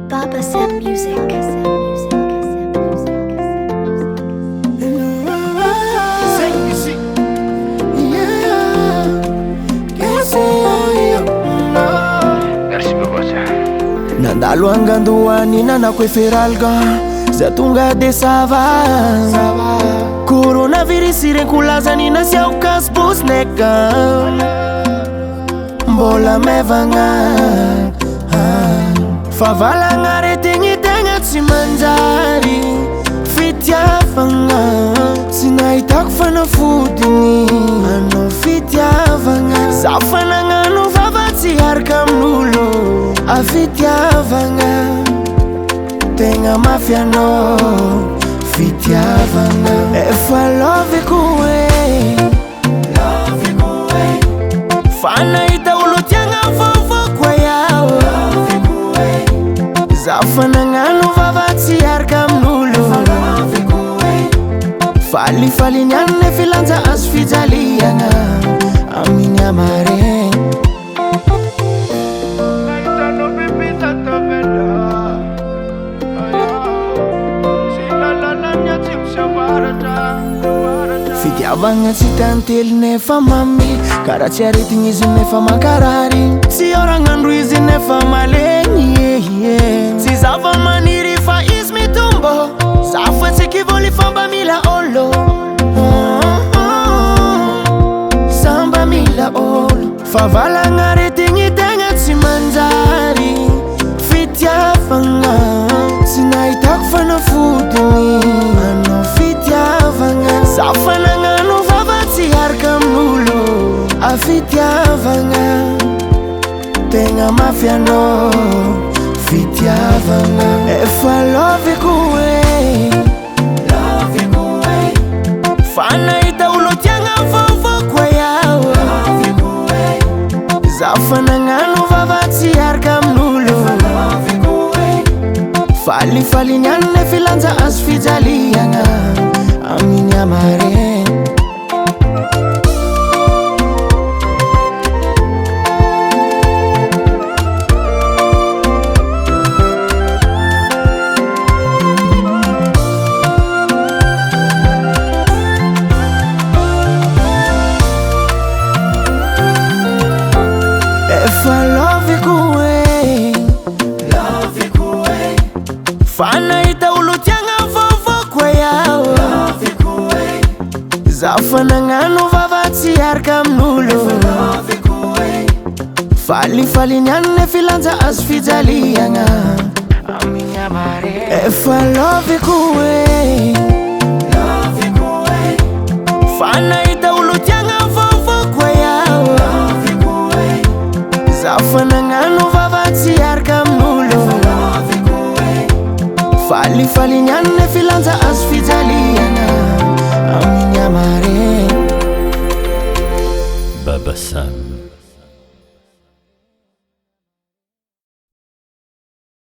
Baba Sam Music. Nandalo angandoany nanako eferalga za tonga de sava coronavirus irenkulazany nasiao kasbosneka mbola mevagna favalagna retegny tegna tsy manjary fitiavagna tsy nahitako fanafodiny anao fitiavagna za fanagnano vava tsy haraka amin'olo afitiavagna tegna mafy anao fitiavagna efa loviko fa nahita olo tiagna vovoko yao za fanagnano vava tsy haraka amin'olo falifaliny anne filanja azo fijaliagna aminy amare fitiavagna tsy tantely nefa mamy karaha tsy aretigny izy nefa mankarary tsy oragnandro izy nefa malegny tsy zava-maniry fa izy mitombo za fa tsy kivoly famba mila olo samba mila olo favalagna aretigny tegna tsy manjary fitiavagna tsy nahitako fanafodiny anao fitiavagna za fanagnano vava tsy haraka amin'olo afitiavagna tegna mafy anao fitiavagna efa loviko fa nahita olo tiagna vovoko yao za fanagnano vava tsy haraka amin'olo falifaliny anne filanja azo fijaliagna aminy amare efa loviko fa nahita olo tiagna vovoko yao za fanagnano vava tsy haraka amin'olo falifaliny anne filanja azo fijaliagna aminy amare efa loviko fa nahita olo tiagna vovoko yao za fanagnano vava tsy haraka amin'olo falifaliny anne filanja azo fijaliagna